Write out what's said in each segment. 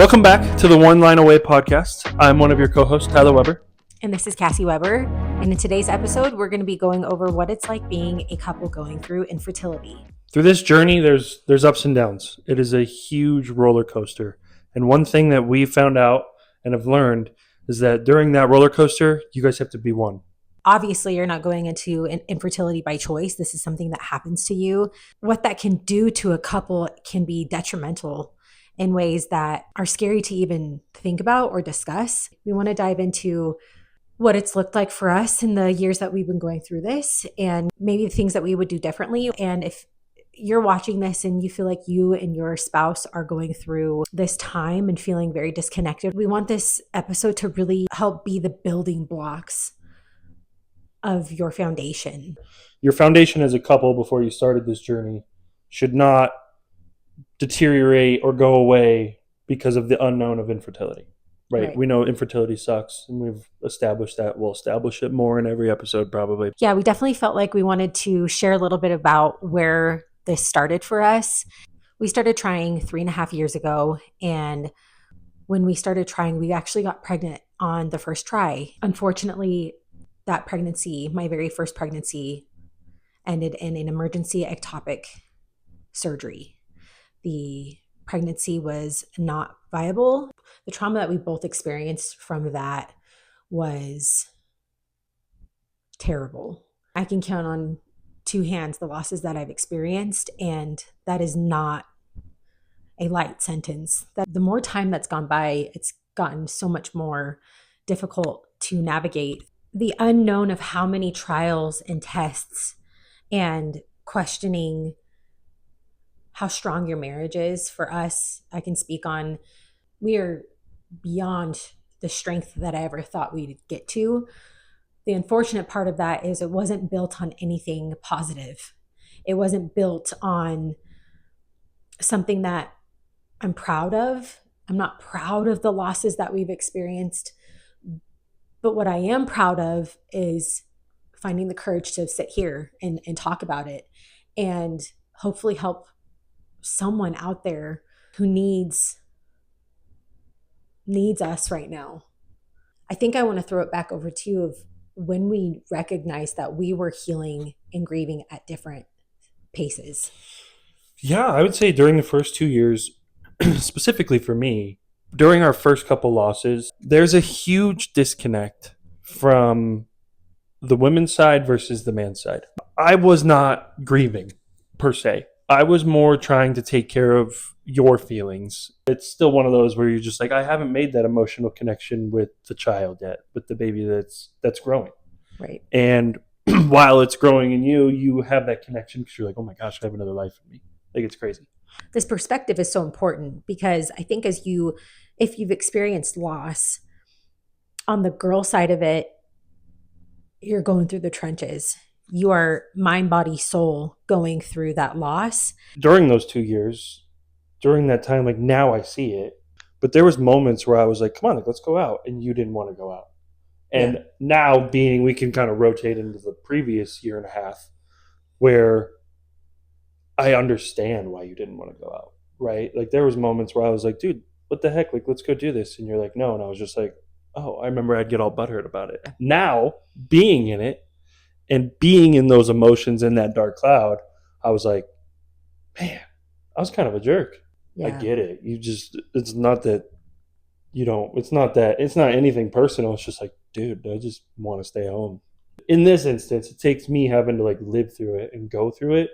Welcome back to the One Line Away podcast. I'm one of your co-hosts, Tyler Weber. And this is Cassie Weber. And in today's episode, we're going to be going over what it's like being a couple going through infertility. Through this journey, there's ups and downs. It is a huge roller coaster. And one thing that we found out and have learned is that during that roller coaster, you guys have to be one. Obviously, you're not going into an infertility by choice. This is something that happens to you. What that can do to a couple can be detrimental in ways that are scary to even think about or discuss. We want to dive into what it's looked like for us in the years that we've been going through this and maybe the things that we would do differently. And if you're watching this and you feel like you and your spouse are going through this time and feeling very disconnected, we want this episode to really help be the building blocks of your foundation. Your foundation as a couple before you started this journey should not deteriorate or go away because of the unknown of infertility. Right. We know infertility sucks, and we've established that. We'll establish it more in every episode probably. Yeah, we definitely felt like we wanted to share a little bit about where this started for us. We started trying 3.5 years ago, and when we started trying, we actually got pregnant on the first try. Unfortunately, that pregnancy, my very first pregnancy, ended in an emergency ectopic surgery. The pregnancy was not viable. The trauma that we both experienced from that was terrible. I can count on two hands the losses that I've experienced, and that is not a light sentence. That the more time that's gone by, it's gotten so much more difficult to navigate. The unknown of how many trials and tests and questioning how strong your marriage is. For us, I can speak on, we are beyond the strength that I ever thought we'd get to. The unfortunate part of that is it wasn't built on anything positive. It wasn't built on something that I'm proud of. I'm not proud of the losses that we've experienced, but what I am proud of is finding the courage to sit here and talk about it and hopefully help someone out there who needs us right now. I think I want to throw it back over to you of when we recognized that we were healing and grieving at different paces. Yeah, I would say during the first 2 years, specifically for me, during our first couple losses, there's a huge disconnect from the women's side versus the man's side. I was not grieving per se. I was more trying to take care of your feelings. It's still one of those where you're just like, I haven't made that emotional connection with the child yet, with the baby that's growing. Right. And while it's growing in you, you have that connection because you're like, oh my gosh, I have another life in me. Like, it's crazy. This perspective is so important because I think if you've experienced loss, on the girl side of it, you're going through the trenches. You are mind, body, soul going through that loss. During those 2 years, during that time, like now I see it, but there was moments where I was like, come on, like, let's go out. And you didn't want to go out. And now we can kind of rotate into the previous year and a half where I understand why you didn't want to go out, right? Like there was moments where I was like, dude, what the heck? Like, let's go do this. And you're like, no. And I was just like, oh, I remember I'd get all butthurt about it. Now, being in it and being in those emotions in that dark cloud, I was like, man, I was kind of a jerk. Yeah. I get it. It's not anything personal. It's just like, dude, I just want to stay home. In this instance, it takes me having to like live through it and go through it.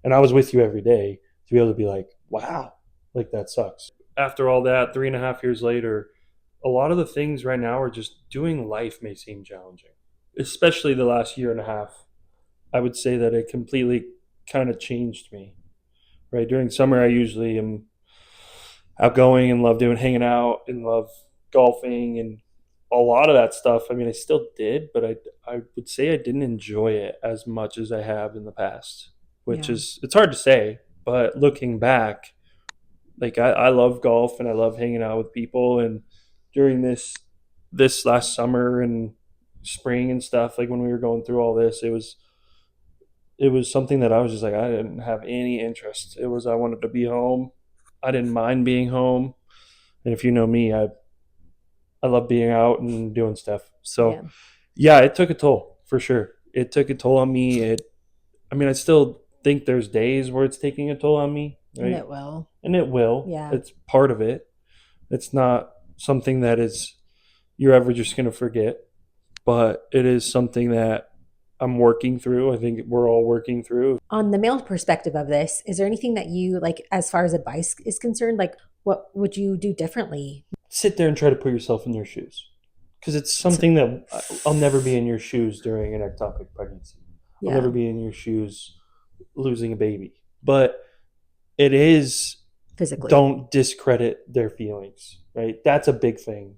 And I was with you every day to be able to be like, wow, like that sucks. After all that, 3.5 years later, a lot of the things right now are just doing life may seem challenging, especially the last year and a half. I would say that it completely kind of changed me, right? During summer, I usually am outgoing and love hanging out and love golfing and a lot of that stuff. I mean, I still did, but I would say I didn't enjoy it as much as I have in the past, which is, it's hard to say, but looking back, like I love golf and I love hanging out with people. And during this last summer and spring and stuff, like when we were going through all this, it was something that I was just like, I didn't have any interest. It was, I wanted to be home. I didn't mind being home. And if you know me, I love being out and doing stuff. Yeah. So yeah, it took a toll for sure. It took a toll on me. I mean, I still think there's days where it's taking a toll on me, And right? it will. And it will. Yeah. It's part of it. It's not something that is you're ever just going to forget, but it is something that I'm working through. I think we're all working through. On the male perspective of this, is there anything that you like as far as advice is concerned? Like, what would you do differently? Sit there and try to put yourself in their shoes, because it's So, something that I'll never be in your shoes during an ectopic pregnancy. I'll yeah, never be in your shoes losing a baby. But it is, physically. don't discredit their feelings, right? That's a big thing.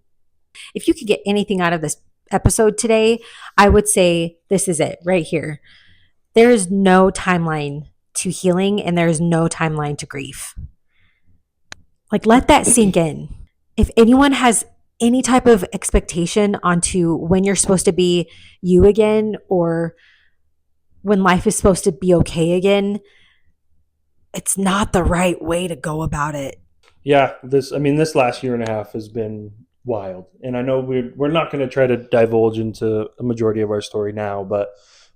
If you could get anything out of this episode today, I would say this is it right here. There is no timeline to healing and there is no timeline to grief. Like, let that sink in. If anyone has any type of expectation onto when you're supposed to be you again or when life is supposed to be okay again, it's not the right way to go about it. Yeah, this last year and a half has been wild. And I know we're not going to try to divulge into a majority of our story now, but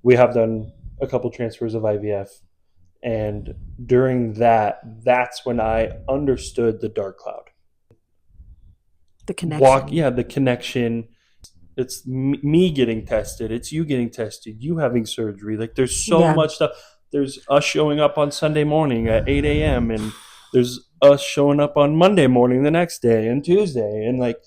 we have done a couple transfers of IVF. And during that's when I understood the dark cloud. The connection. Yeah, the connection. It's me getting tested. It's you getting tested. You having surgery. Like there's so Yeah. much stuff. There's us showing up on Sunday morning at 8 a.m. and there's us showing up on Monday morning the next day and Tuesday. And like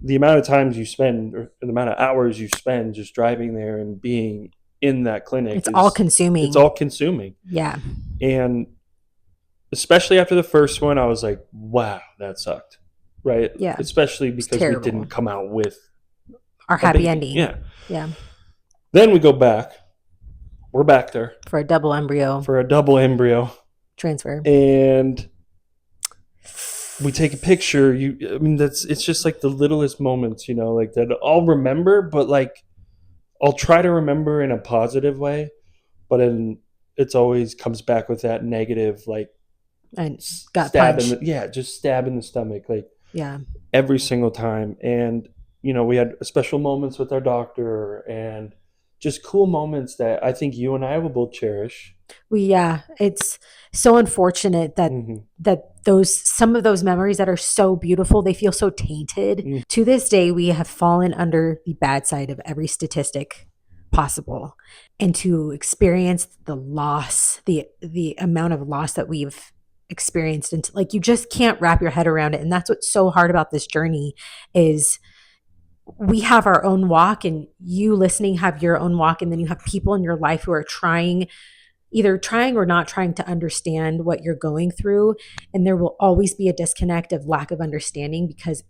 the amount of times you spend or the amount of hours you spend just driving there and being in that clinic It's all consuming. It's all consuming. Yeah. And especially after the first one, I was like, wow, that sucked. Right? Yeah. Especially because we didn't come out with our happy ending. Yeah. Yeah. Then we go back. We're back there for a double embryo transfer. And we take a picture. It's just like the littlest moments, like that I'll remember, but like I'll try to remember in a positive way, but then it's always comes back with that negative, like and got stab punch. just stab in the stomach, like yeah, every single time. And we had special moments with our doctor and just cool moments that I think you and I will both cherish. It's so unfortunate that some of those memories that are so beautiful, they feel so tainted. To this day, we have fallen under the bad side of every statistic possible. And to experience the loss, the amount of loss that we've experienced, and like you just can't wrap your head around it. And that's what's so hard about this journey is we have our own walk and you listening have your own walk, and then you have people in your life who are either trying or not trying to understand what you're going through. And there will always be a disconnect of lack of understanding because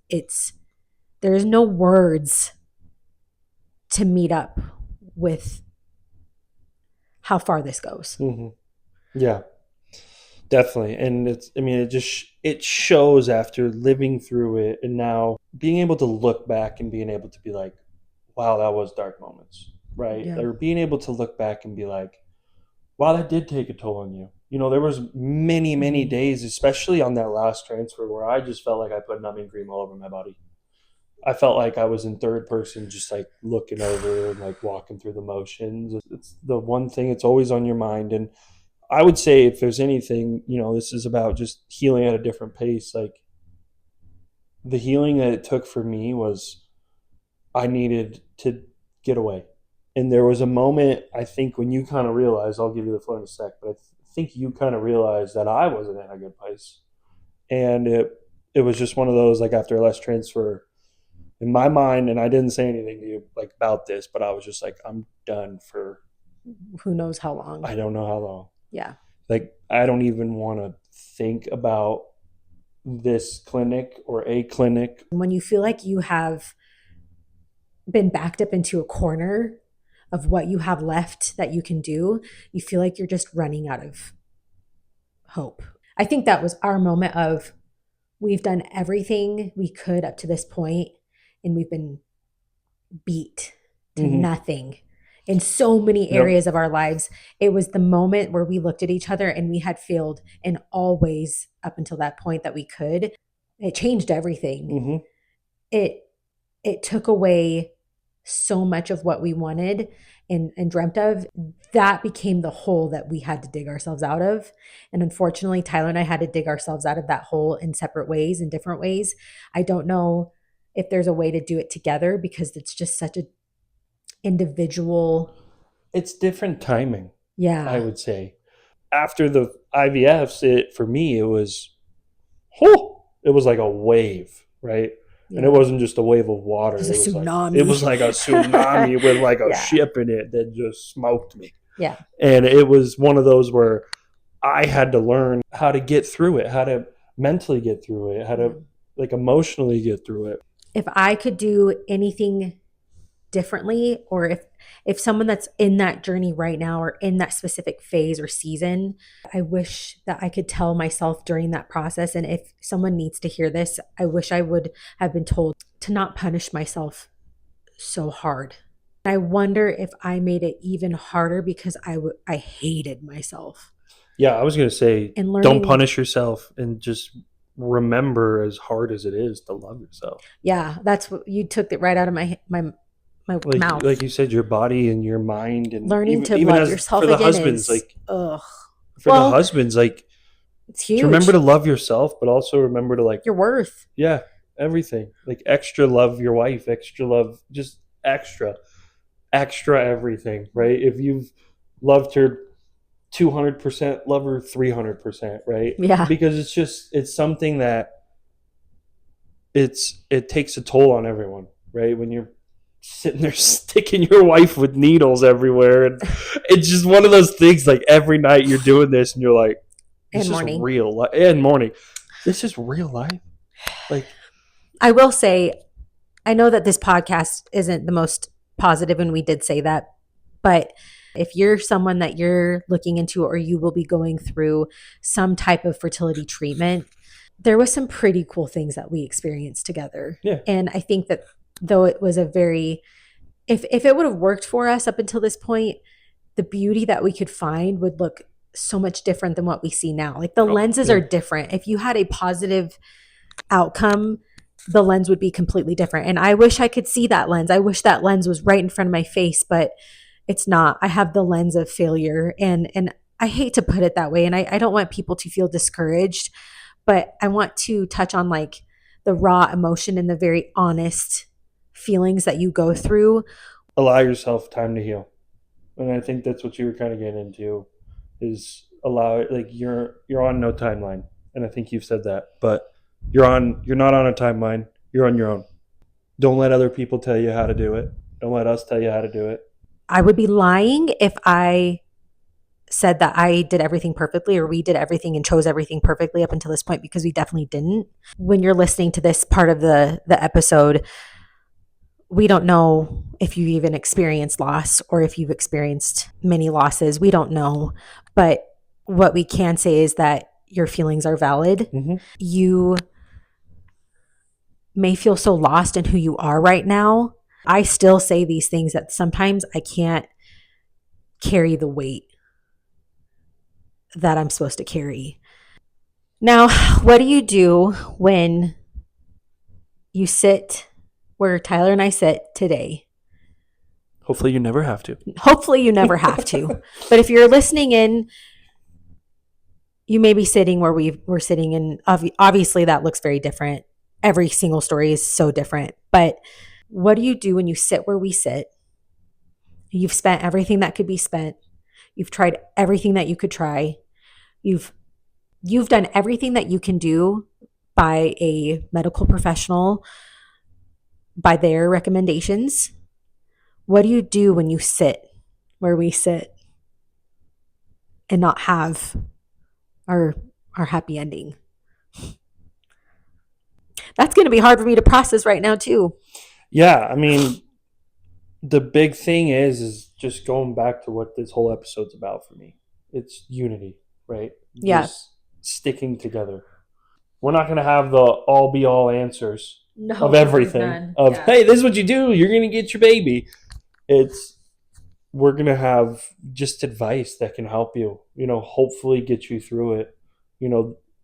there's no words to meet up with how far this goes. Yeah, definitely. And it shows after living through it and now being able to look back and being able to be like, wow, that was dark moments, right? Yeah. Or being able to look back and be like, wow, that did take a toll on you. There was many days, especially on that last transfer, where I just felt like I put numbing cream all over my body. I felt like I was in third person, just like looking over and like walking through the motions. It's the one thing that's always on your mind. And I would say if there's anything, this is about just healing at a different pace. Like the healing that it took for me was I needed to get away. And there was a moment, I think, when you kind of realized, I'll give you the floor in a sec, but I think you kind of realized that I wasn't in a good place. And it was just one of those, like after a last transfer in my mind, and I didn't say anything to you like about this, but I was just like, I'm done for who knows how long. I don't know how long. Yeah. Like, I don't even want to think about this clinic or a clinic. When you feel like you have been backed up into a corner of what you have left that you can do, you feel like you're just running out of hope. I think that was our moment of we've done everything we could up to this point and we've been beat to nothing in so many areas of our lives. It was the moment where we looked at each other and we had failed in all ways up until that point that we could. It changed everything. Mm-hmm. It it took away so much of what we wanted and dreamt of. That became the hole that we had to dig ourselves out of. And unfortunately, Tyler and I had to dig ourselves out of that hole in separate ways, in different ways. I don't know if there's a way to do it together because it's just such a individual. It's different timing, I Yeah. would say. After the IVFs, for me, it was, whew, it was like a wave, right? And it Yeah. wasn't just a wave of water. There's a It tsunami. was like a tsunami with like a Yeah. ship in it that just smoked me. Yeah. And it was one of those where I had to learn how to get through it, how to mentally get through it, how to like emotionally get through it. If I could do anything differently, or if someone that's in that journey right now or in that specific phase or season, I wish that I could tell myself during that process. And if someone needs to hear this, I wish I would have been told to not punish myself so hard. I wonder if I made it even harder because I hated myself. Yeah, I was going to say, And don't learning, punish yourself and just remember, as hard as it is, to love yourself. yeah, that's what you took it right out of my Like mouth. you said, your body and your mind, and Learning to even love as for yourself the again husbands, is, like ugh. for the Well, husbands, like it's to remember huge. to love yourself, but also remember to like, Your worth. yeah, everything, like extra love your wife, extra love, just extra everything, right? If you've loved her 200%, love her 300%, right? Yeah. Because it's something that it takes a toll on everyone, right? When you're sitting there sticking your wife with needles everywhere, and it's just one of those things. Like every night you're doing this, and you're like, And "This is morning. real life." And morning, this is real life. Like, I will say, I know that this podcast isn't the most positive, and we did say that, but if you're someone that you're looking into or you will be going through some type of fertility treatment, there was some pretty cool things that we experienced together. yeah, And I think that though it was a very, if it would have worked for us up until this point, the beauty that we could find would look so much different than what we see now. Like the oh, lenses are yeah. different. If you had a positive outcome, the lens would be completely different. And I wish I could see that lens. I wish that lens was right in front of my face, but it's not. I have the lens of failure. And I hate to put it that way. And I don't want people to feel discouraged, but I want to touch on like the raw emotion and the very honest feelings that you go through. Allow yourself time to heal, and I think that's what you were kind of getting into, is allow it. Like you're on no timeline, and I think you've said that, but you're not on a timeline. You're on your own. Don't let other people tell you how to do it. Don't let us tell you how to do it. I would be lying if I said that I did everything perfectly or we did everything and chose everything perfectly up until this point because we definitely didn't. When you're listening to this part of the episode, we don't know if you even experienced loss or if you've experienced many losses. We don't know. But what we can say is that your feelings are valid. Mm-hmm. You may feel so lost in who you are right now. I still say these things that sometimes I can't carry the weight that I'm supposed to carry. Now, what do you do when you sit where Tyler and I sit today? Hopefully, you never have to. Hopefully, you never have to. But if you're listening in, you may be sitting where we're sitting, and obviously that looks very different. Every single story is so different. But what do you do when you sit where we sit? You've spent everything that could be spent. You've tried everything that you could try. You've done everything that you can do by a medical professional, by their recommendations. What do you do when you sit where we sit and not have our happy ending? That's going to be hard for me to process right now too. Yeah, I mean, the big thing is just going back to what this whole episode's about for me. It's unity, right? Yeah. Just sticking together. We're not going to have the all be all answers No, of everything. Of hey, this is what you do. You're going to get your baby. It's we're going to have just advice that can help you. Hopefully get you through it.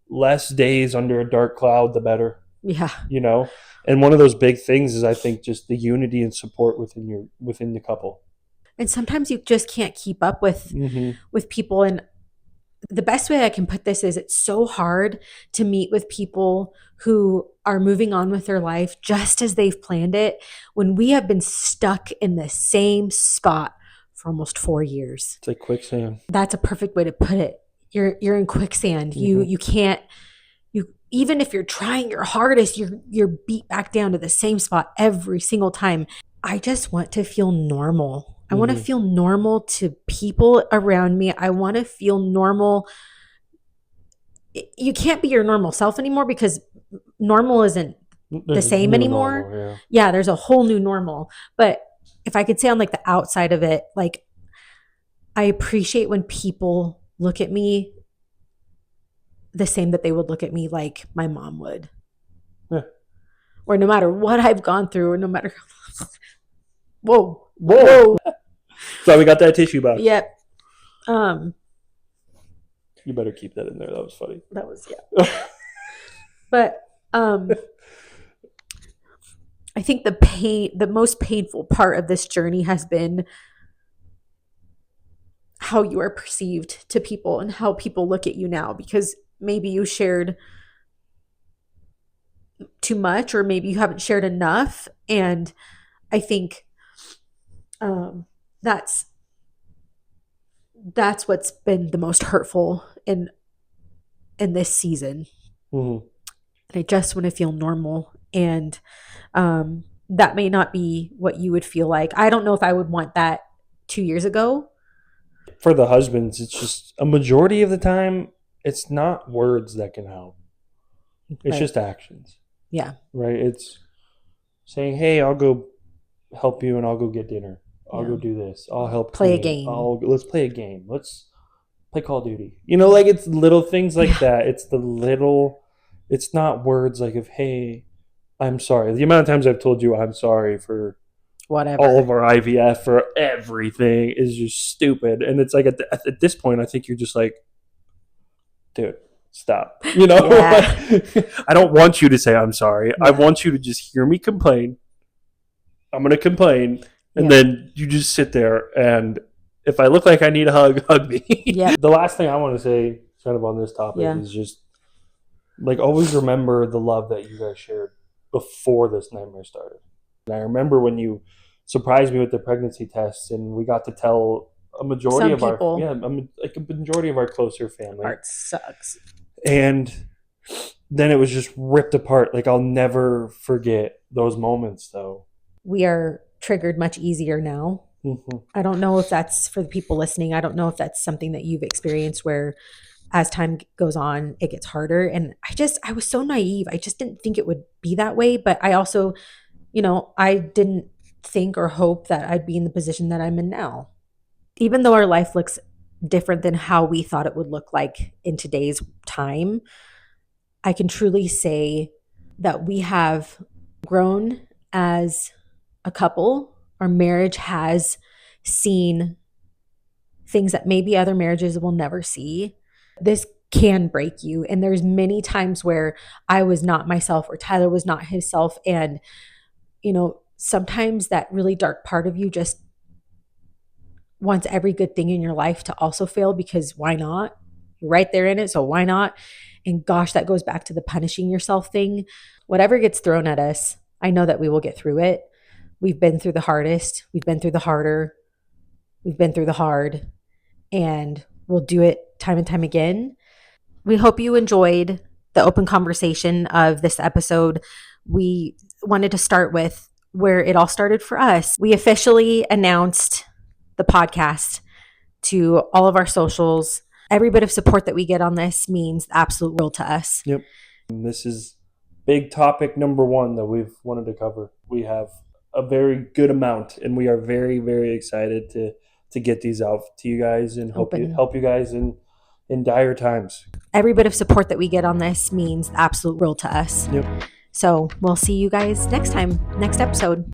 Less days under a dark cloud, the better. Yeah. you know. And one of those big things is, I think, just the unity and support within the couple. And sometimes you just can't keep up Mm-hmm. with people. And the best way I can put this is it's so hard to meet with people who are moving on with their life just as they've planned it when we have been stuck in the same spot for almost 4 years. It's like quicksand. That's a perfect way to put it. You're in quicksand. You can't, you even if you're trying your hardest, you're beat back down to the same spot every single time. I just want to feel normal. I want to feel normal to people around me. I want to feel normal. You can't be your normal self anymore because normal isn't the There's same new anymore. normal, Yeah, there's a whole new normal. But if I could say on like the outside of it, like I appreciate when people look at me the same that they would look at me like my mom would. yeah. Or no matter what I've gone through, or no matter whoa. Whoa. So we got that tissue box. Yep. You better keep that in there. That was funny. That was, yeah. But I think the most painful part of this journey has been how you are perceived to people and how people look at you now, because maybe you shared too much or maybe you haven't shared enough. And I think that's what's been the most hurtful in this season. Mm-hmm. And I just want to feel normal. And that may not be what you would feel like. I don't know if I would want that 2 years ago. For the husbands, it's just a majority of the time, it's not words that can help. It's Right. just actions. Yeah. Right? It's saying, hey, I'll go help you and I'll go get dinner. I'll go do this. I'll help Play a clean. game. Let's play a game. Let's play Call of Duty. You know, like it's little things like that. It's the little, it's not words like of, hey, I'm sorry. The amount of times I've told you I'm sorry for Whatever. all of our IVF, for everything, is just stupid. And it's like at this point, I think you're just like, dude, stop. You know, Yeah. I don't want you to say I'm sorry. Yeah. I want you to just hear me complain. I'm going to complain. And Yeah. then you just sit there, and if I look like I need a hug, hug me. Yeah. The last thing I want to say kind of on this topic is just like always remember the love that you guys shared before this nightmare started. And I remember when you surprised me with the pregnancy tests, and we got to tell a majority Some people. like a majority of our closer family. Part sucks. And then it was just ripped apart. Like I'll never forget those moments, though. We are triggered much easier now. Mm-hmm. I don't know if that's for the people listening. I don't know if that's something that you've experienced where as time goes on, it gets harder. And I was so naive. I just didn't think it would be that way. But I also, I didn't think or hope that I'd be in the position that I'm in now. Even though our life looks different than how we thought it would look like in today's time, I can truly say that we have grown as a couple. Our marriage has seen things that maybe other marriages will never see. This can break you. And there's many times where I was not myself or Tyler was not himself. And, sometimes that really dark part of you just wants every good thing in your life to also fail, because why not? You're right there in it. So why not? And gosh, that goes back to the punishing yourself thing. Whatever gets thrown at us, I know that we will get through it. We've been through the hardest. We've been through the harder. We've been through the hard. And we'll do it time and time again. We hope you enjoyed the open conversation of this episode. We wanted to start with where it all started for us. We officially announced the podcast to all of our socials. Every bit of support that we get on this means the absolute world to us. Yep. And this is big topic number 1 that we've wanted to cover. We have a very good amount, and we are very, very excited to get these out to you guys and help you guys in dire times. Every bit of support that we get on this means the absolute world to us. Yep. So we'll see you guys next time, next episode.